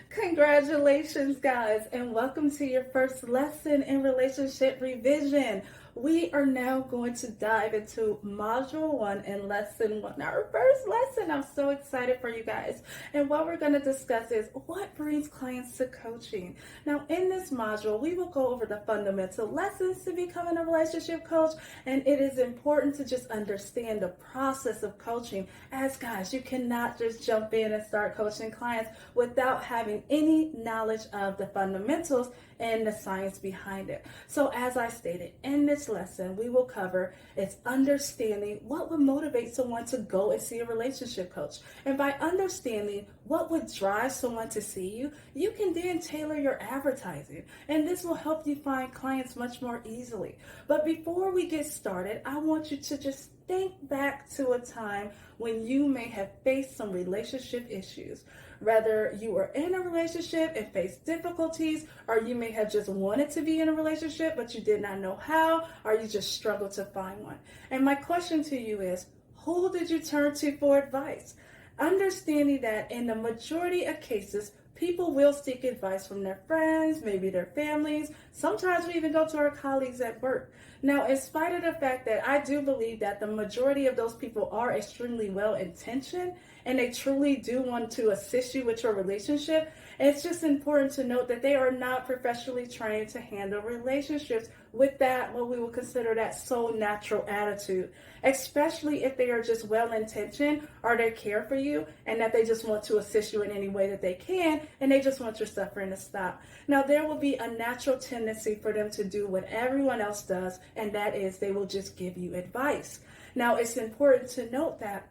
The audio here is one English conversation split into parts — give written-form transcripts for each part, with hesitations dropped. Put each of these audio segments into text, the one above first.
Congratulations, guys, and welcome to your first lesson in relationship revision. We are now going to dive into Module 1 and Lesson 1, our first lesson. I'm so excited for you guys. And what we're going to discuss is what brings clients to coaching. Now, in this module, we will go over the fundamental lessons to becoming a relationship coach, and it is important to just understand the process of coaching. As guys, you cannot just jump in and start coaching clients without having any knowledge of the fundamentals and the science behind it. So as I stated, in this lesson, we will cover is understanding what would motivate someone to go and see a relationship coach. And by understanding what would drive someone to see you, you can then tailor your advertising. And this will help you find clients much more easily. But before we get started, I want you to just think back to a time when you may have faced some relationship issues. Whether you were in a relationship and faced difficulties, or you may have just wanted to be in a relationship, but you did not know how, or you just struggled to find one. And my question to you is, who did you turn to for advice? Understanding that in the majority of cases, people will seek advice from their friends, maybe their families. Sometimes we even go to our colleagues at work. Now, in spite of the fact that I do believe that the majority of those people are extremely well-intentioned and they truly do want to assist you with your relationship, it's just important to note that they are not professionally trained to handle relationships with that, what we would consider that so natural attitude, especially if they are just well-intentioned or they care for you and that they just want to assist you in any way that they can and they just want your suffering to stop. Now, there will be a natural tendency for them to do what everyone else does, and that is they will just give you advice. Now, it's important to note that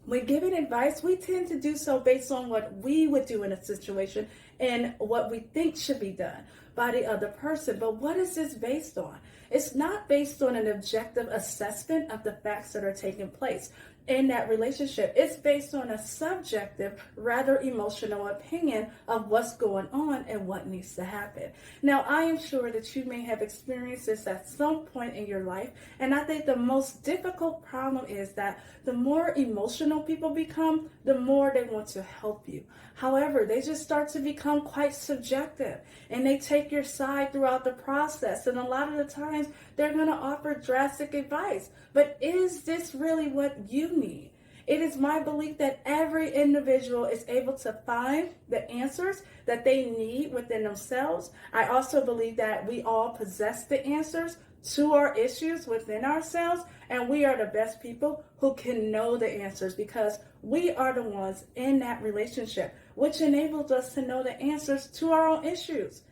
when giving advice, we tend to do so based on what we would do in a situation and what we think should be done by the other person. But what is this based on? It's not based on an objective assessment of the facts that are taking place in that relationship. It's based on a subjective, rather emotional opinion of what's going on and what needs to happen. Now, I am sure that you may have experienced this at some point in your life, and I think the most difficult problem is that the more emotional people become, the more they want to help you. However, they just start to become quite subjective, and they take your side throughout the process, and a lot of the times they're going to offer drastic advice. But is this really what you need? It is my belief that every individual is able to find the answers that they need within themselves. I also believe that we all possess the answers to our issues within ourselves, and we are the best people who can know the answers because we are the ones in that relationship, which enables us to know the answers to our own issues.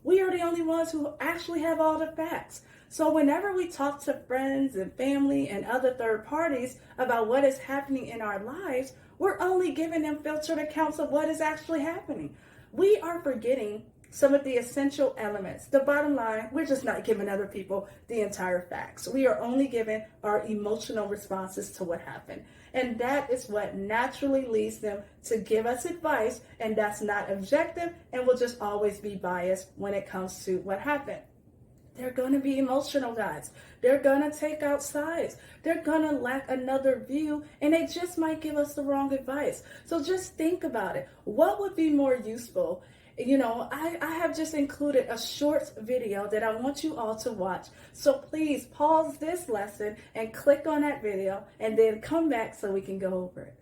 We are the only ones who actually have all the facts. So whenever we talk to friends and family and other third parties about what is happening in our lives, we're only giving them filtered accounts of what is actually happening. We are forgetting some of the essential elements. The bottom line, we're just not giving other people the entire facts. We are only giving our emotional responses to what happened. And that is what naturally leads them to give us advice, and that's not objective and will just always be biased when it comes to what happened. They're going to be emotional, guys. They're going to take out sides. They're going to lack another view, and they just might give us the wrong advice. So just think about it. What would be more useful? I have just included a short video that I want you all to watch. So please pause this lesson and click on that video and then come back so we can go over it.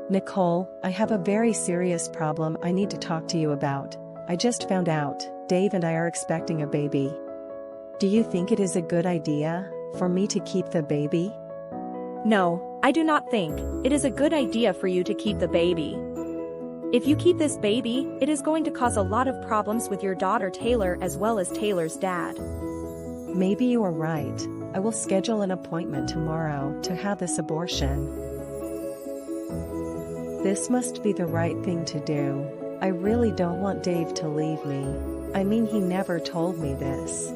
Nicole, I have a very serious problem I need to talk to you about. I just found out Dave and I are expecting a baby. Do you think it is a good idea for me to keep the baby? No, I do not think it is a good idea for you to keep the baby. If you keep this baby, it is going to cause a lot of problems with your daughter Taylor as well as Taylor's dad. Maybe you are right. I will schedule an appointment tomorrow to have this abortion. This must be the right thing to do. I really don't want Dave to leave me. I mean, he never told me this.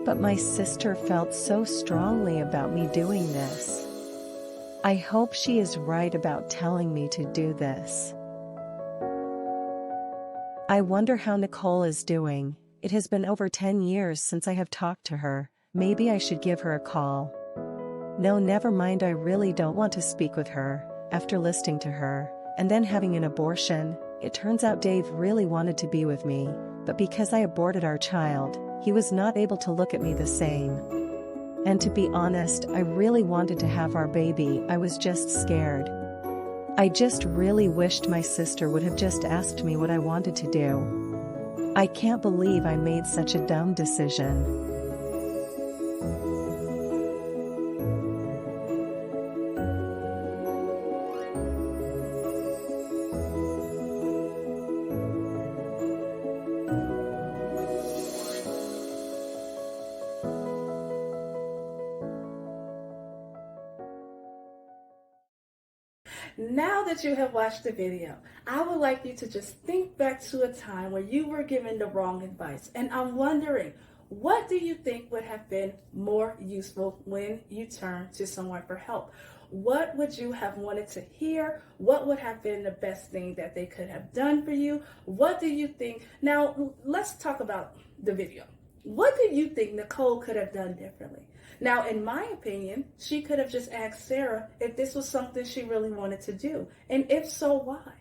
But my sister felt so strongly about me doing this. I hope she is right about telling me to do this. I wonder how Nicole is doing. It has been over 10 years since I have talked to her. Maybe I should give her a call. No, never mind, I really don't want to speak with her. After listening to her, and then having an abortion, It turns out Dave really wanted to be with me, but because I aborted our child, he was not able to look at me the same. And to be honest, I really wanted to have our baby. I was just scared. I just really wished my sister would have just asked me what I wanted to do. I can't believe I made such a dumb decision. Now that you have watched the video, I would like you to just think back to a time where you were given the wrong advice. And I'm wondering, what do you think would have been more useful when you turned to someone for help? What would you have wanted to hear? What would have been the best thing that they could have done for you? What do you think? Now, let's talk about the video. What do you think Nicole could have done differently? Now, in my opinion, she could have just asked Sarah if this was something she really wanted to do. And if so, why?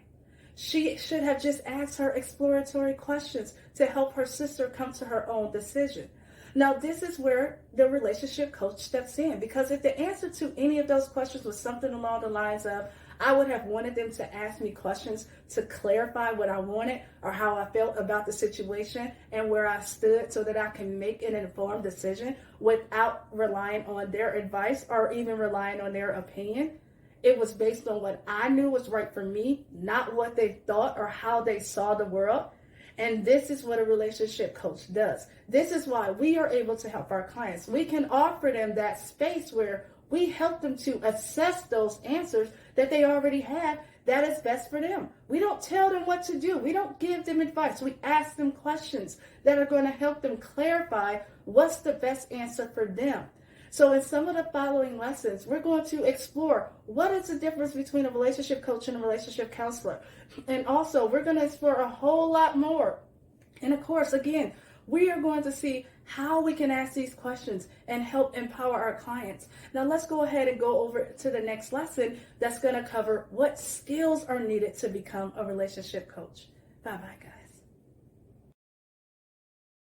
She should have just asked her exploratory questions to help her sister come to her own decision. Now, this is where the relationship coach steps in, because if the answer to any of those questions was something along the lines of, I would have wanted them to ask me questions to clarify what I wanted or how I felt about the situation and where I stood so that I can make an informed decision without relying on their advice or even relying on their opinion. It was based on what I knew was right for me, not what they thought or how they saw the world. And this is what a relationship coach does. This is why we are able to help our clients. We can offer them that space where we help them to assess those answers that they already have that is best for them. We don't tell them what to do. We don't give them advice. We ask them questions that are going to help them clarify what's the best answer for them. So in some of the following lessons, we're going to explore what is the difference between a relationship coach and a relationship counselor. And also, we're going to explore a whole lot more. And of course, again, we are going to see how we can ask these questions and help empower our clients. Now, let's go ahead and go over to the next lesson that's going to cover what skills are needed to become a relationship coach. Bye-bye, guys.